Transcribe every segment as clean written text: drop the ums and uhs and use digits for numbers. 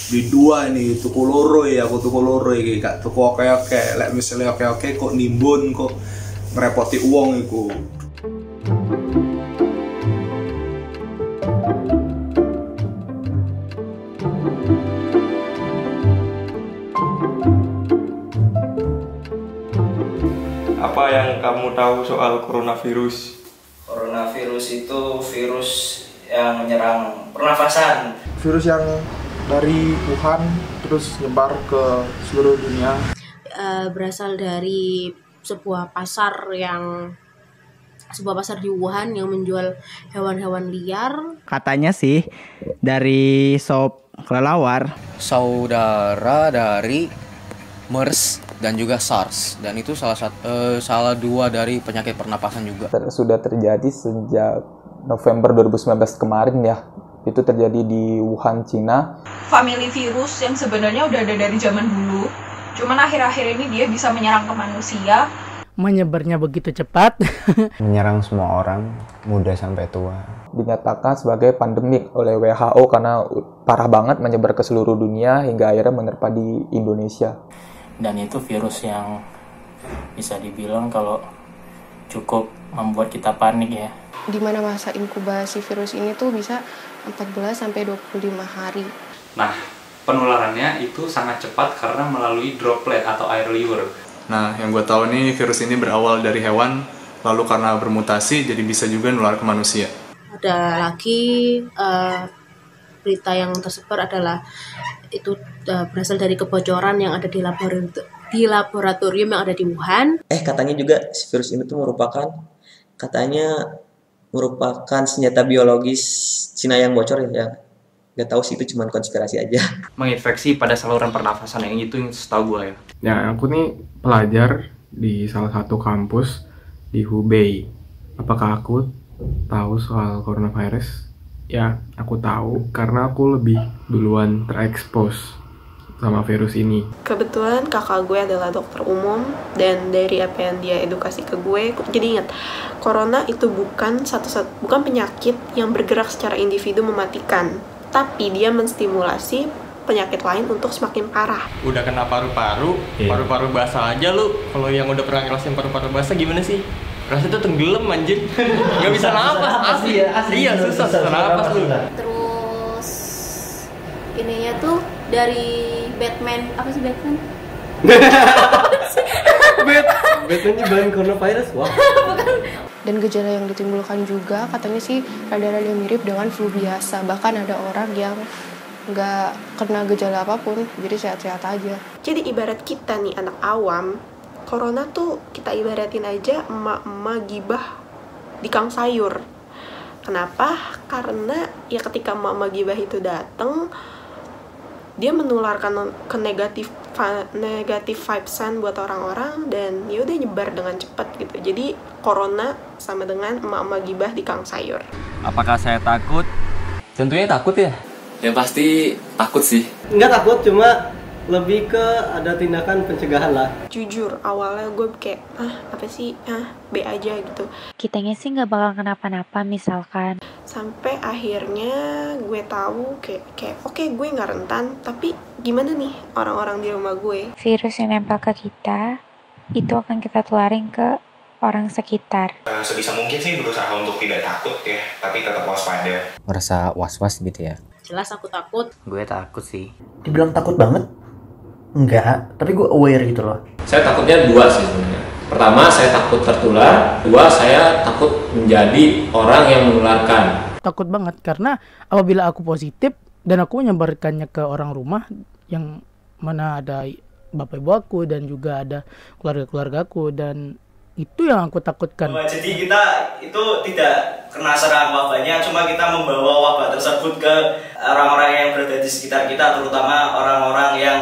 Di dua nih tuku loro ya, aku tuku loro iki gak tuku oke-oke. Lek misale oke-oke kok nimbun kok ngerepoti uang iku. Apa yang kamu tahu soal coronavirus? Coronavirus itu virus yang menyerang pernafasan. Virus yang dari Wuhan terus nyebar ke seluruh dunia. Berasal dari sebuah pasar di Wuhan yang menjual hewan-hewan liar. Katanya sih dari sop kelelawar. Saudara dari MERS dan juga SARS, dan itu salah dua dari penyakit pernapasan juga. Sudah terjadi sejak November 2019 kemarin ya. Itu terjadi di Wuhan, Cina. Famili virus yang sebenarnya udah ada dari zaman dulu. Cuman akhir-akhir ini dia bisa menyerang ke manusia. Menyebarnya begitu cepat. Menyerang semua orang, muda sampai tua. Dinyatakan sebagai pandemik oleh WHO karena parah banget menyebar ke seluruh dunia hingga akhirnya menerpa di Indonesia. Dan itu virus yang bisa dibilang kalau cukup membuat kita panik ya. Di mana masa inkubasi virus ini tuh bisa 14 sampai 25 hari. Nah, penularannya itu sangat cepat karena melalui droplet atau air liur. Nah, yang gue tahu nih virus ini berawal dari hewan, lalu karena bermutasi jadi bisa juga nular ke manusia. Ada lagi berita yang tersebar adalah itu berasal dari kebocoran yang ada di laboratorium yang ada di Wuhan. Katanya juga virus ini tuh merupakan senjata biologis Cina yang bocor ya. Gak tahu sih, itu cuma konspirasi aja. Menginfeksi pada saluran pernafasan, yang itu yang setahu gue ya. Ya, aku nih pelajar di salah satu kampus di Hubei. Apakah aku tahu soal coronavirus? Ya, aku tahu karena aku lebih duluan terekspos sama virus ini. Kebetulan kakak gue adalah dokter umum, dan dari apa yang dia edukasi ke gue jadi ingat, corona itu bukan penyakit yang bergerak secara individu mematikan, tapi dia menstimulasi penyakit lain untuk semakin parah. Udah kena paru-paru, paru-paru basah aja lu. Kalau yang udah pernah ngerasain paru-paru basah gimana sih? Rasanya tuh tenggelam anjir. Gak bisa napas, asli. Iya, susah napas lu. Terus ininya tuh dari Batman, apa sih Batman? Batman nyebarin coronavirus, wah. Dan gejala yang ditimbulkan juga katanya sih rada-rada mirip dengan flu biasa. Bahkan ada orang yang nggak kena gejala apapun, jadi sehat-sehat aja. Jadi ibarat kita nih anak awam, corona tuh kita ibaratin aja emak-emak gibah di kang sayur. Kenapa? Karena ya ketika emak-emak gibah itu dateng, dia menularkan ke negatif vibesan buat orang-orang, dan ya udah nyebar dengan cepat gitu. Jadi corona sama dengan emak-emak gibah di kang sayur. Apakah saya takut? Tentunya takut ya. Ya pasti takut sih. Enggak takut, cuma lebih ke ada tindakan pencegahan lah. Jujur awalnya gue kayak apa sih, B aja gitu. Kitanya sih nggak bakal kenapa-napa misalkan. Sampai akhirnya gue tahu kayak oke, gue nggak rentan, tapi gimana nih orang-orang di rumah gue? Virus yang nempel ke kita itu akan kita tularin ke orang sekitar. Sebisa mungkin sih berusaha untuk tidak takut ya, tapi tetap waspada. Merasa was-was gitu ya? Jelas aku takut. Gue takut sih. Dibilang takut banget? Enggak, tapi gue aware gitu loh. Saya takutnya dua sih sebenarnya. Pertama, saya takut tertular. Dua, saya takut menjadi orang yang menularkan. Takut banget karena apabila aku positif dan aku menyebarkannya ke orang rumah yang mana ada bapak ibu aku dan juga ada keluarga-keluargaku, dan itu yang aku takutkan. Jadi kita itu tidak kena serang wabahnya, cuma kita membawa wabah tersebut ke orang-orang yang berada di sekitar kita, terutama orang-orang yang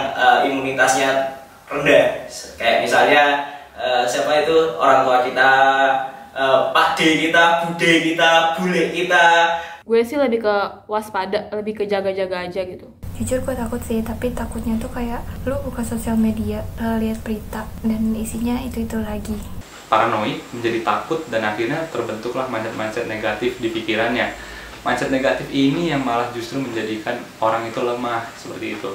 imunitasnya rendah. Kayak misalnya siapa itu, orang tua kita, pakde kita, bude kita, bule kita. Gue sih lebih ke waspada, lebih ke jaga-jaga aja gitu. Jujur gue takut sih, tapi takutnya tuh kayak lu buka sosial media, lihat berita dan isinya itu lagi. Paranoid, menjadi takut, dan akhirnya terbentuklah mindset negatif di pikirannya. mindset negatif ini yang malah justru menjadikan orang itu lemah seperti itu.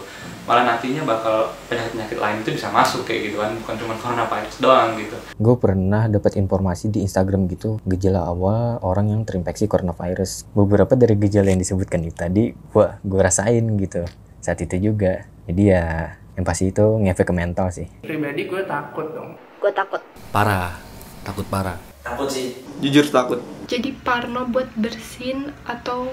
Malah nantinya bakal penyakit-penyakit lain itu bisa masuk kayak gitu kan, bukan cuma coronavirus doang gitu. Gue pernah dapat informasi di Instagram gitu, gejala awal orang yang terinfeksi coronavirus. Beberapa dari gejala yang disebutkan itu tadi gue rasain gitu saat itu juga. Jadi ya yang pasti itu ngefek ke mental sih. Pribadi gue takut dong. Gue takut. Parah, takut parah. Takut sih. Jujur takut. Jadi parno buat bersin atau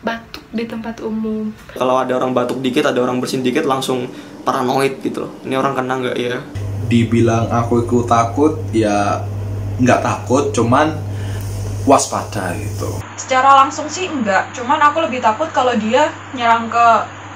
batuk di tempat umum. Kalau ada orang batuk dikit, ada orang bersin dikit, langsung paranoid gitu loh. Ini orang kena nggak ya? Dibilang aku ikut takut, ya nggak takut, cuman waspada gitu. Secara langsung sih enggak, cuman aku lebih takut kalau dia nyerang ke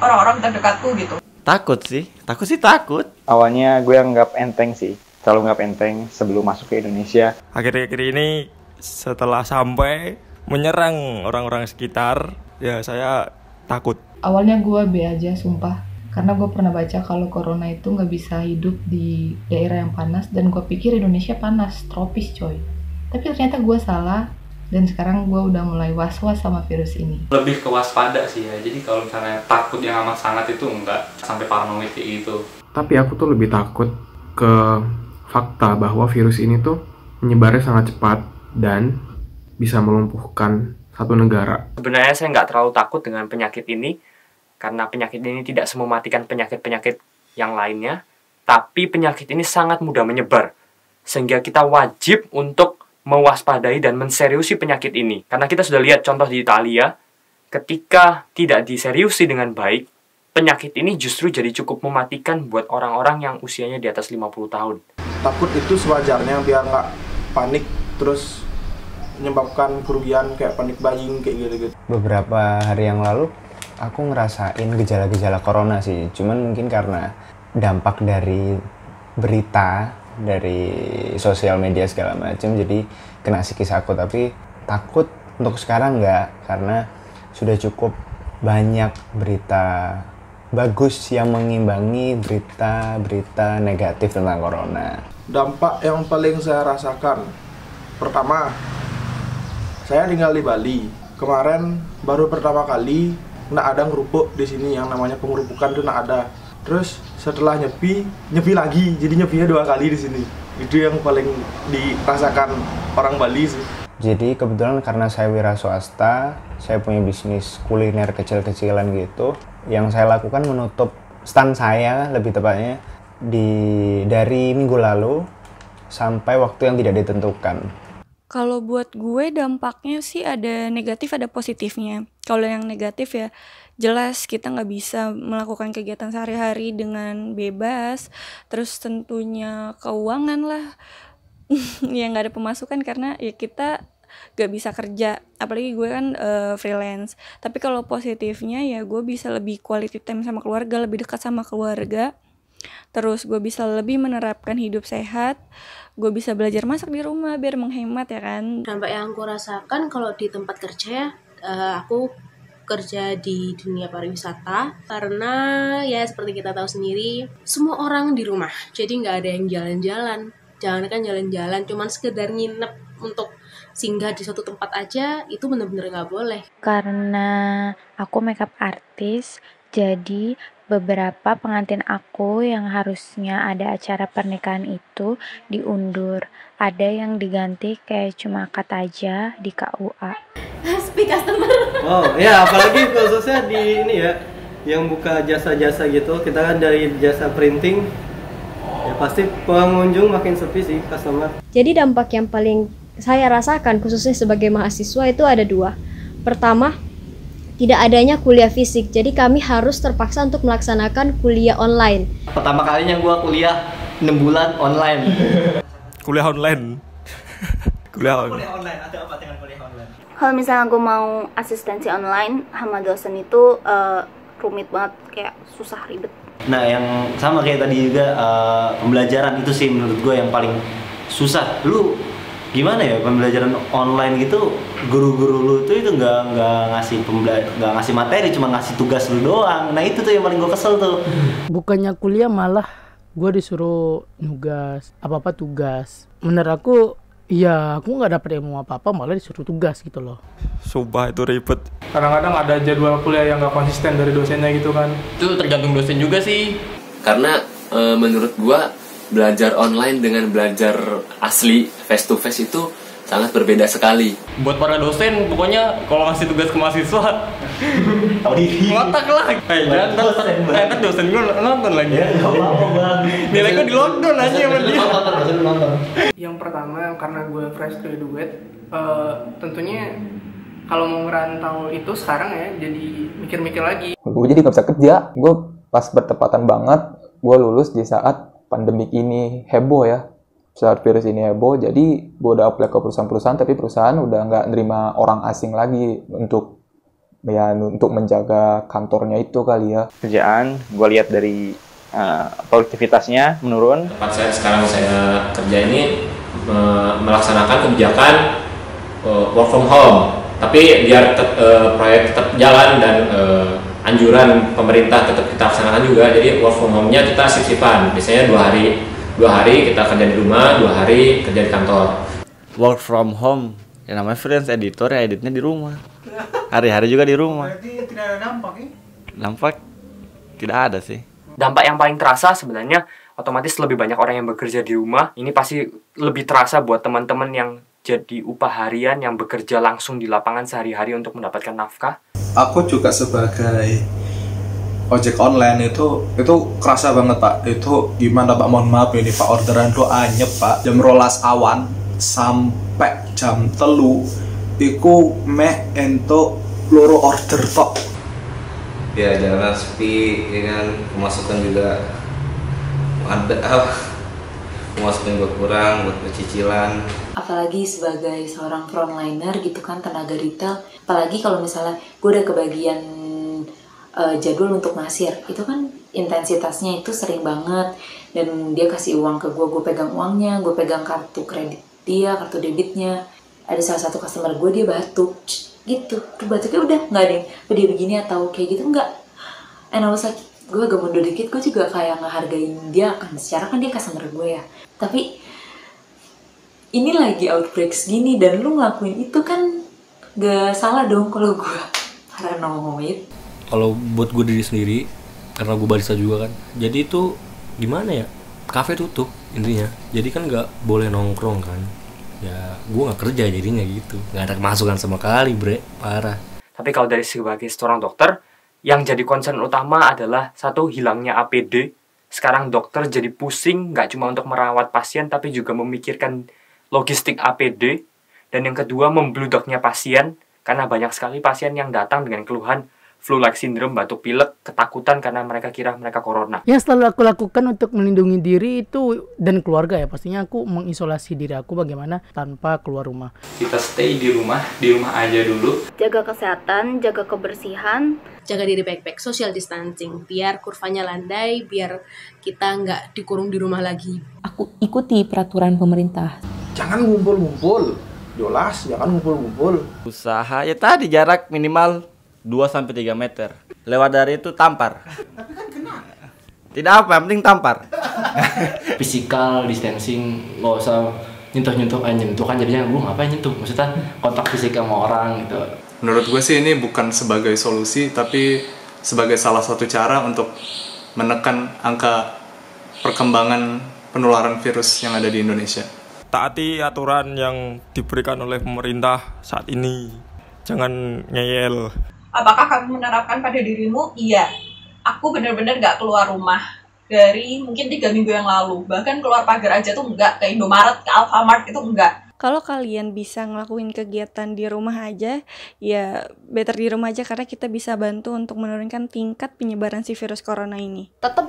orang-orang terdekatku gitu. Takut sih takut. Awalnya gue anggap enteng sih, selalu anggap enteng sebelum masuk ke Indonesia. Akhir-akhir ini setelah sampai menyerang orang-orang sekitar, ya saya takut. Awalnya gue B aja sumpah, karena gue pernah baca kalau corona itu nggak bisa hidup di daerah yang panas, dan gue pikir Indonesia panas, tropis coy. Tapi ternyata gue salah, dan sekarang gue udah mulai was-was sama virus ini. Lebih ke waspada sih ya, jadi kalau misalnya takut yang amat sangat itu enggak sampai paranoid kayak gitu. Tapi aku tuh lebih takut ke fakta bahwa virus ini tuh menyebarnya sangat cepat dan bisa melumpuhkan satu negara. Sebenarnya saya nggak terlalu takut dengan penyakit ini, karena penyakit ini tidak semematikan penyakit-penyakit yang lainnya, tapi penyakit ini sangat mudah menyebar, sehingga kita wajib untuk mewaspadai dan menseriusi penyakit ini. Karena kita sudah lihat contoh di Italia, ketika tidak diseriusi dengan baik, penyakit ini justru jadi cukup mematikan buat orang-orang yang usianya di atas 50 tahun. Takut itu sewajarnya biar nggak panik, terus menyebabkan kerugian kayak panik buying kayak gitu-gitu. Beberapa hari yang lalu aku ngerasain gejala-gejala corona sih, cuman mungkin karena dampak dari berita, dari sosial media segala macam, jadi kena psikis aku. Tapi takut untuk sekarang nggak, karena sudah cukup banyak berita bagus yang mengimbangi berita-berita negatif tentang corona. Dampak yang paling saya rasakan, pertama, saya tinggal di Bali. Kemarin baru pertama kali nggak ada ngerupuk di sini, yang namanya pengerupukan tuh nggak ada. Terus setelah nyepi lagi, jadi nyepinya 2 kali di sini. Itu yang paling dirasakan orang Bali sih. Jadi kebetulan karena saya wira swasta, saya punya bisnis kuliner kecil-kecilan gitu. Yang saya lakukan menutup stand saya, lebih tepatnya dari minggu lalu sampai waktu yang tidak ditentukan. Kalau buat gue dampaknya sih ada negatif ada positifnya. Kalau yang negatif ya jelas kita nggak bisa melakukan kegiatan sehari-hari dengan bebas. Terus tentunya keuangan lah ya nggak ada pemasukan karena ya kita gak bisa kerja, apalagi gue kan freelance. Tapi kalau positifnya ya gue bisa lebih quality time sama keluarga, lebih dekat sama keluarga. Terus gue bisa lebih menerapkan hidup sehat, gue bisa belajar masak di rumah biar menghemat ya kan. Dampak yang aku rasakan kalau di tempat kerja ya, aku kerja di dunia pariwisata, karena ya seperti kita tahu sendiri semua orang di rumah, jadi nggak ada yang jalan-jalan. Jangankan jalan-jalan, cuman sekedar nginep untuk singgah di suatu tempat aja itu bener-bener nggak boleh. Karena aku makeup artist, jadi beberapa pengantin aku yang harusnya ada acara pernikahan itu diundur. Ada yang diganti kayak cuma akad aja di KUA. Speak customer. Oh ya, apalagi khususnya di ini ya, yang buka jasa-jasa gitu. Kita kan dari jasa printing, ya pasti pengunjung makin sepi sih, customer. Jadi dampak yang paling saya rasakan khususnya sebagai mahasiswa itu ada 2. Pertama, tidak adanya kuliah fisik, jadi kami harus terpaksa untuk melaksanakan kuliah online. Pertama kalinya gue kuliah 6 bulan online. Kuliah online. Kuliah online, ada apa dengan kuliah online? Kalau misalnya gue mau asistensi online sama dosen itu rumit banget, kayak susah ribet. Nah yang sama kayak tadi juga, pembelajaran itu sih menurut gue yang paling susah. Lu gimana ya pembelajaran online gitu, guru-guru lu tuh itu nggak ngasih materi, cuma ngasih tugas lu doang. Nah itu tuh yang paling gue kesel tuh. Bukannya kuliah malah gue disuruh nugas, apa-apa tugas. Menurut aku Iya, aku nggak dapet ilmu apa-apa, malah disuruh tugas gitu loh. Sumpah itu ribet. Kadang-kadang ada jadwal kuliah yang nggak konsisten dari dosennya gitu kan. Itu tergantung dosen juga sih. Karena menurut gua belajar online dengan belajar asli face to face itu sangat berbeda sekali. Buat para dosen, pokoknya kalau ngasih tugas ke mahasiswa ngotak lah. Jangan dosen gue nonton lagi. Nilai gue di lockdown aja sama dia. Yang pertama karena gue fresh graduate, tentunya kalau mau ngerantau itu sekarang ya jadi mikir-mikir lagi. Gue jadi nggak bisa kerja. Gue pas bertepatan banget, gue lulus di saat pandemik ini heboh ya. Saat virus ini heboh, jadi gue udah apply ke perusahaan-perusahaan, tapi perusahaan udah nggak nerima orang asing lagi untuk menjaga kantornya itu kali ya. Kerjaan, gue lihat dari produktivitasnya menurun. Tempat saya sekarang saya kerja ini melaksanakan kebijakan work from home, tapi biar proyek tetap jalan dan anjuran pemerintah tetap kita laksanakan juga. Jadi work from home-nya kita sip-sipan, biasanya 2 hari kita kerja di rumah, 2 hari kerja di kantor. Work from home, ya namanya freelance editor ya, editnya di rumah. Hari-hari juga di rumah. Berarti tidak ada dampak ya? Dampak tidak ada sih. Dampak yang paling terasa sebenarnya otomatis lebih banyak orang yang bekerja di rumah. Ini pasti lebih terasa buat teman-teman yang jadi upah harian yang bekerja langsung di lapangan sehari-hari untuk mendapatkan nafkah. Aku juga sebagai ojek online itu kerasa banget Pak. Itu gimana Pak, mohon maaf ini Pak, orderan tuh anyep Pak. Jam 12 awan sampai jam 3 iku meh ento loro order tok. Ya jalanan sepi, ya kan, pemasukan juga ada, pemasukan juga kurang buat cicilan. Apalagi sebagai seorang frontliner gitu kan, tenaga retail, apalagi kalau misalnya gue udah kebagian jadwal untuk ngasir, itu kan intensitasnya itu sering banget, dan dia kasih uang ke gue pegang uangnya, gue pegang kartu kredit dia, kartu debitnya. Ada salah satu customer gue, dia batuk gitu, tuh batuknya udah nggak ada yang dia begini atau kayak gitu, enggak. And I was like, gue agak mundur dikit, gue juga kayak ngehargain dia kan, secara kan dia customer gue ya, tapi ini lagi outbreak segini dan lu ngelakuin itu kan gak salah dong kalau gue paranoid. Kalau buat gue diri sendiri, karena gue barista juga kan, jadi itu gimana ya, kafe tutup intinya, jadi kan nggak boleh nongkrong kan, ya gue nggak kerja jadinya gitu, nggak ada kemasukan sama kali bre, parah. Tapi kalau dari sebagai seorang dokter, yang jadi concern utama adalah satu, hilangnya APD. Sekarang dokter jadi pusing, nggak cuma untuk merawat pasien tapi juga memikirkan logistik APD. Dan yang kedua, membludaknya pasien, karena banyak sekali pasien yang datang dengan keluhan flu-like syndrome, batuk pilek, ketakutan karena mereka kira mereka corona. Yang selalu aku lakukan untuk melindungi diri itu dan keluarga ya, pastinya aku mengisolasi diri aku bagaimana tanpa keluar rumah. Kita stay di rumah aja dulu. Jaga kesehatan, jaga kebersihan, jaga diri baik-baik, social distancing, biar kurvanya landai, biar kita nggak dikurung di rumah lagi. Aku ikuti peraturan pemerintah. Jangan ngumpul-ngumpul, jelas jangan ngumpul-ngumpul. Usaha ya tadi jarak minimal 2-3 meter. Lewat dari itu tampar. Tapi kan kena. Tidak apa, yang penting tampar. Physical distancing, nggak usah nyentuh kan jadinya gue ngapain nyentuh, maksudnya kontak fisik sama orang gitu. Menurut gue sih ini bukan sebagai solusi, tapi sebagai salah satu cara untuk menekan angka perkembangan penularan virus yang ada di Indonesia. Taati aturan yang diberikan oleh pemerintah saat ini. Jangan ngeyel. Apakah kamu menerapkan pada dirimu? Iya. Aku benar-benar gak keluar rumah dari mungkin 3 minggu yang lalu. Bahkan keluar pagar aja tuh enggak. Ke Indomaret, ke Alfamart itu enggak. Kalau kalian bisa ngelakuin kegiatan di rumah aja, ya better di rumah aja, karena kita bisa bantu untuk menurunkan tingkat penyebaran si virus corona ini. Tetap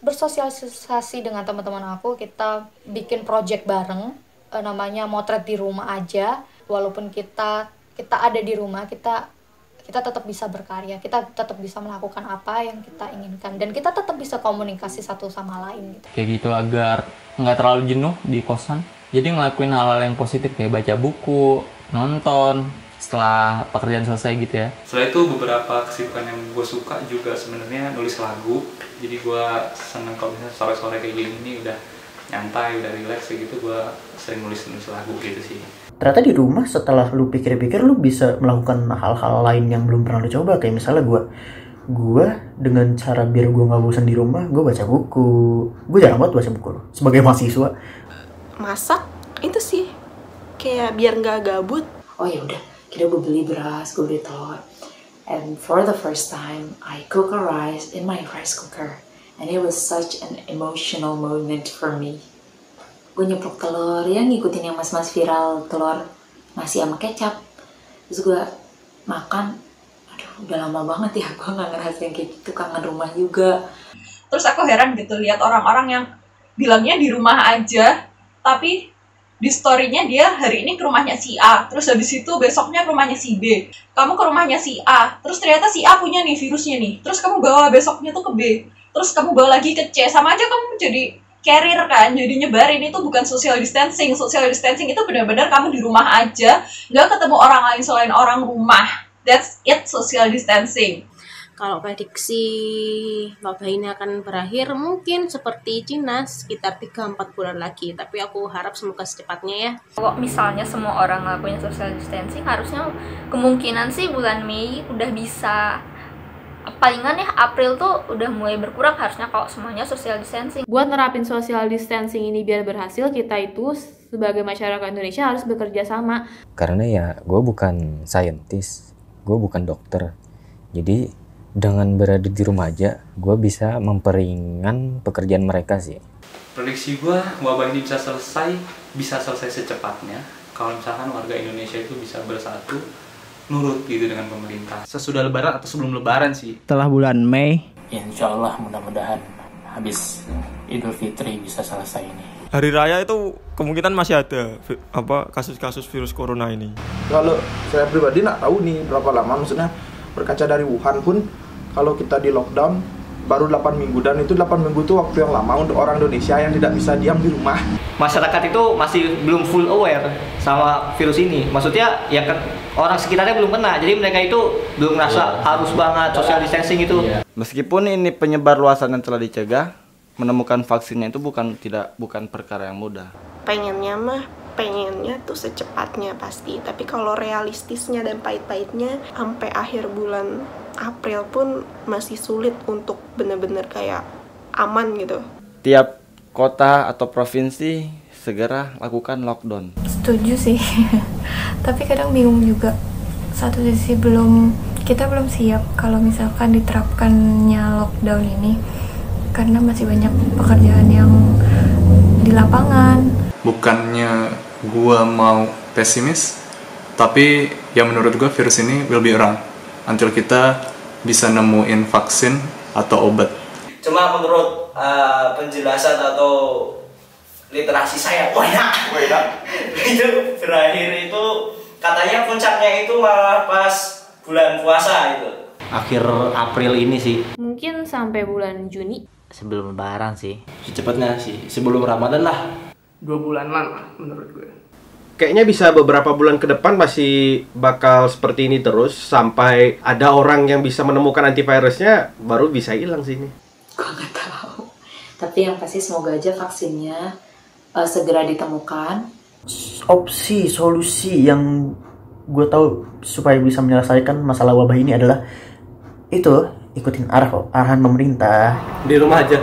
bersosialisasi dengan teman-teman aku, kita bikin project bareng, namanya Motret di Rumah Aja. Walaupun kita ada di rumah, kita tetap bisa berkarya, kita tetap bisa melakukan apa yang kita inginkan, dan kita tetap bisa komunikasi satu sama lain gitu. Kayak gitu agar nggak terlalu jenuh di kosan. Jadi ngelakuin hal-hal yang positif kayak baca buku, nonton setelah pekerjaan selesai gitu ya. Setelah itu beberapa kesibukan yang gue suka juga sebenarnya nulis lagu. Jadi gue seneng kalau misalnya sore-sore kayak gini udah nyantai, udah relax gitu, gue sering nulis lagu gitu sih. Ternyata di rumah setelah lu pikir-pikir lu bisa melakukan hal-hal lain yang belum pernah lu coba. Kayak misalnya gue dengan cara biar gue nggak bosan di rumah, gue baca buku. Gue jarang banget baca buku loh sebagai mahasiswa. Masak itu sih kayak biar nggak gabut. Oh ya udah, kita gue beli beras, gue beli telur. And for the first time, I cook a rice in my rice cooker. And it was such an emotional moment for me. Gue nyeplok telur, ya ngikutin yang mas-mas viral telur nasi sama kecap. Terus gue makan, aduh udah lama banget ya gue gak ngerasain kayak gitu, kangen rumah juga. Terus aku heran gitu lihat orang-orang yang bilangnya di rumah aja, tapi di story-nya dia hari ini ke rumahnya si A, terus habis itu besoknya ke rumahnya si B. Kamu ke rumahnya si A, terus ternyata si A punya nih virusnya nih, terus kamu bawa besoknya tuh ke B, terus kamu bawa lagi ke C, sama aja kamu jadi carrier kan, jadi nyebarin. Itu bukan social distancing. Social distancing itu benar-benar kamu di rumah aja, nggak ketemu orang lain selain orang rumah. That's it, social distancing. Kalau prediksi wabah ini akan berakhir mungkin seperti Cina sekitar 3-4 bulan lagi, tapi aku harap semoga secepatnya ya. Kalau misalnya semua orang ngelakuin social distancing, harusnya kemungkinan sih bulan Mei udah bisa, palingan ya April tuh udah mulai berkurang harusnya kalau semuanya social distancing. Buat nerapin social distancing ini biar berhasil, kita itu sebagai masyarakat Indonesia harus bekerja sama. Karena ya gue bukan saintis, gue bukan dokter, jadi dengan berada di rumah aja gue bisa memperingan pekerjaan mereka sih. Prediksi gue wabah ini bisa selesai secepatnya kalau misalkan warga Indonesia itu bisa bersatu, nurut gitu dengan pemerintah. Sesudah lebaran atau sebelum lebaran sih? Setelah bulan Mei. Ya, insya Allah mudah-mudahan habis Idul Fitri bisa selesai ini. Hari raya itu kemungkinan masih ada kasus-kasus virus corona ini. Kalau saya pribadi nak tahu nih berapa lama, maksudnya berkaca dari Wuhan pun kalau kita di lockdown baru 8 minggu, dan itu 8 minggu itu waktu yang lama untuk orang Indonesia yang tidak bisa diam di rumah. Masyarakat itu masih belum full aware sama virus ini. Maksudnya ya kan orang sekitarnya belum kena, jadi mereka itu belum merasa harus banget social distancing itu. Meskipun ini penyebar luasan yang telah dicegah, menemukan vaksinnya itu bukan perkara yang mudah. Pengennya tuh secepatnya pasti, tapi kalau realistisnya dan pahit-pahitnya sampai akhir bulan April pun masih sulit untuk benar-benar kayak aman gitu. Tiap kota atau provinsi segera lakukan lockdown. Setuju sih. Tapi kadang bingung juga. Satu sisi kita belum siap kalau misalkan diterapkannya lockdown ini, karena masih banyak pekerjaan yang di lapangan. Bukannya gua mau pesimis, tapi ya menurut gua virus ini will be around until kita bisa nemuin vaksin atau obat. Cuma menurut penjelasan atau literasi saya, itu berakhir itu katanya puncaknya itu malah pas bulan puasa itu. Akhir April ini sih. Mungkin sampai bulan Juni. Sebelum lebaran sih. Secepatnya sih, sebelum Ramadan lah. 2 bulanan lah menurut gue. Kayaknya bisa beberapa bulan ke depan masih bakal seperti ini terus sampai ada orang yang bisa menemukan antivirusnya, baru bisa hilang sih ini. Gue nggak tahu. Tapi yang pasti semoga aja vaksinnya segera ditemukan. Opsi solusi yang gue tahu supaya bisa menyelesaikan masalah wabah ini adalah itu ikutin arahan pemerintah. Di rumah aja.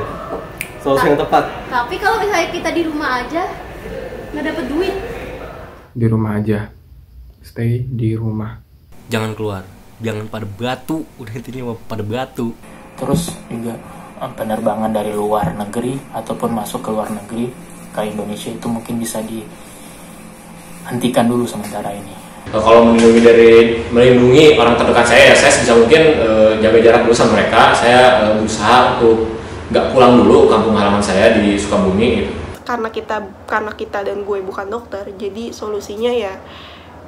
Solusi yang tepat. Tapi kalau misalnya kita di rumah aja nggak dapet duit. Di rumah aja, stay di rumah. Jangan keluar, jangan pada batu, udah intinya pada batu. Terus juga penerbangan dari luar negeri ataupun masuk ke luar negeri ke Indonesia itu mungkin bisa dihentikan dulu sementara ini. Kalau melindungi orang terdekat saya, ya saya sebisa mungkin jaga jarak dulu sama mereka. Saya berusaha untuk nggak pulang dulu kampung halaman saya di Sukabumi gitu. Karena kita dan gue bukan dokter, jadi solusinya ya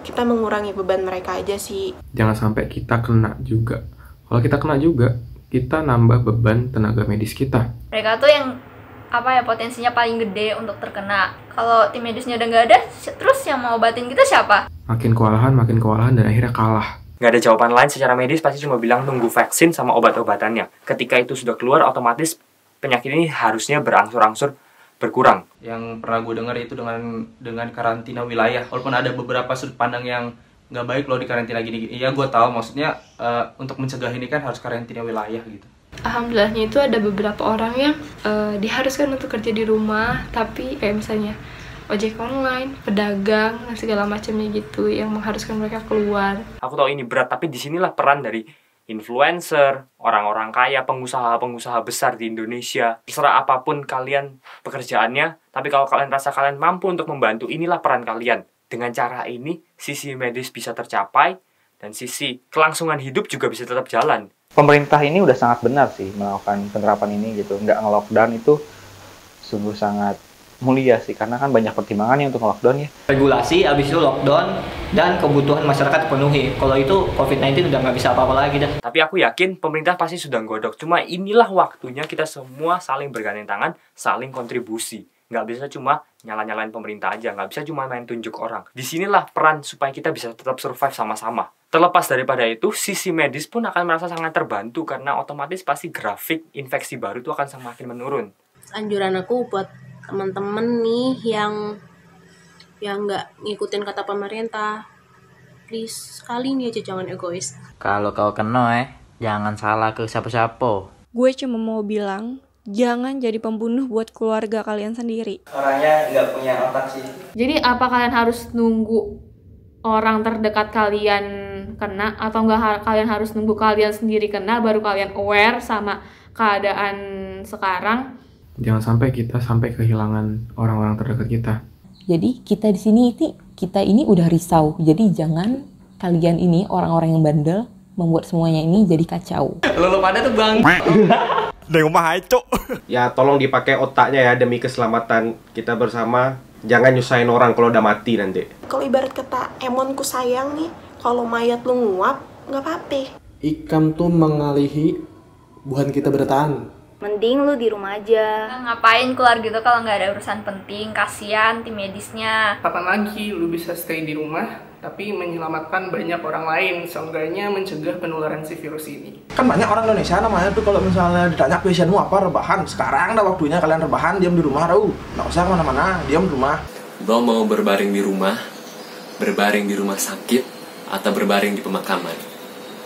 kita mengurangi beban mereka aja sih. Jangan sampai kita kena juga. Kalau kita kena juga, kita nambah beban tenaga medis kita. Mereka tuh yang potensinya paling gede untuk terkena. Kalau tim medisnya udah nggak ada, terus yang mau obatin kita siapa? Makin kewalahan dan akhirnya kalah. Nggak ada jawaban lain secara medis, pasti cuma bilang tunggu vaksin sama obat-obatannya. Ketika itu sudah keluar, otomatis penyakit ini harusnya berangsur-angsur berkurang. Yang pernah gue dengar itu dengan karantina wilayah. Walaupun ada beberapa sudut pandang yang nggak baik loh di karantina gini-gini. Iya gue tahu, maksudnya untuk mencegah ini kan harus karantina wilayah gitu. Alhamdulillahnya itu ada beberapa orang yang diharuskan untuk kerja di rumah, tapi kayak misalnya ojek online, pedagang, dan segala macamnya gitu yang mengharuskan mereka keluar. Aku tahu ini berat, tapi disinilah peran dari influencer, orang-orang kaya, pengusaha-pengusaha besar di Indonesia. Terserah apapun kalian pekerjaannya, tapi kalau kalian rasa kalian mampu untuk membantu, inilah peran kalian. Dengan cara ini, sisi medis bisa tercapai, dan sisi kelangsungan hidup juga bisa tetap jalan. Pemerintah ini udah sangat benar sih melakukan penerapan ini gitu. Nggak nge-lockdown itu sungguh sangat mulia sih, karena kan banyak pertimbangannya untuk lockdown ya. Regulasi, abis itu lockdown, dan kebutuhan masyarakat penuhi. Kalau itu COVID-19 udah nggak bisa apa-apa lagi dah. Tapi aku yakin pemerintah pasti sudah godok. Cuma inilah waktunya kita semua saling bergandeng tangan, saling kontribusi. Nggak bisa cuma nyala-nyalain pemerintah aja, nggak bisa cuma main tunjuk orang. Disinilah peran supaya kita bisa tetap survive sama-sama. Terlepas daripada itu, sisi medis pun akan merasa sangat terbantu karena otomatis pasti grafik infeksi baru itu akan semakin menurun. Anjuran aku buat teman-teman nih yang nggak ngikutin kata pemerintah, please sekali ini aja jangan egois. Kalau kau kena jangan salah ke siapa-siapa. Gue cuma mau bilang, jangan jadi pembunuh buat keluarga kalian sendiri. Orangnya nggak punya otak sih. Jadi apa kalian harus nunggu orang terdekat kalian kena, atau enggak kalian harus nunggu kalian sendiri kena baru kalian aware sama keadaan sekarang? Jangan sampai kita kehilangan orang-orang terdekat kita. Jadi kita di sini kita ini udah risau. Jadi jangan kalian ini orang-orang yang bandel membuat semuanya ini jadi kacau. Lo pada tuh bang. Dari rumah itu. Ya tolong dipakai otaknya ya demi keselamatan kita bersama. Jangan nyusahin orang kalau udah mati nanti. Kalau ibarat kata Emonku sayang nih, kalau mayat lu nguap nggak apa-apa. Ikam tuh mengalihi bukan kita bertahan. Mending lu di rumah aja. Ngapain keluar gitu kalau nggak ada urusan penting? Kasian tim medisnya. Kapan lagi lu bisa stay di rumah tapi menyelamatkan banyak orang lain, seenggaknya mencegah penularan si virus ini. Kan banyak orang Indonesia namanya tuh kalau misalnya ditanya passionmu apa, rebahan. Sekarang dah waktunya kalian rebahan, diam di rumah tau. Nggak usah kemana-mana, diam di rumah. Lo mau berbaring di rumah sakit, atau berbaring di pemakaman?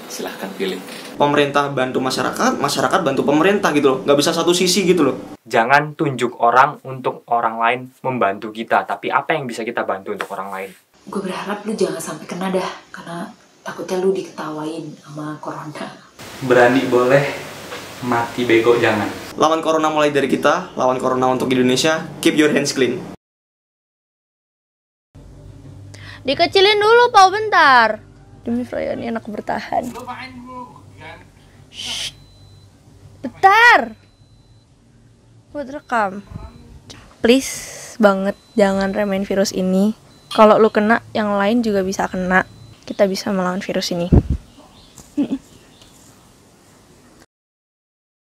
Silahkan pilih. Pemerintah bantu masyarakat, masyarakat bantu pemerintah gitu loh. Nggak bisa satu sisi gitu loh. Jangan tunjuk orang untuk orang lain membantu kita, tapi apa yang bisa kita bantu untuk orang lain. Gue berharap lu jangan sampai kena dah, karena takutnya lu diketawain sama corona. Berani boleh, mati bego jangan. Lawan corona mulai dari kita, lawan corona untuk Indonesia. Keep your hands clean. Dikecilin dulu, Pak, bentar. Demi Freya ini anak bertahan. Shh. Bentar. Buat rekam. Please banget jangan remehin virus ini. Kalau lu kena, yang lain juga bisa kena. Kita bisa melawan virus ini.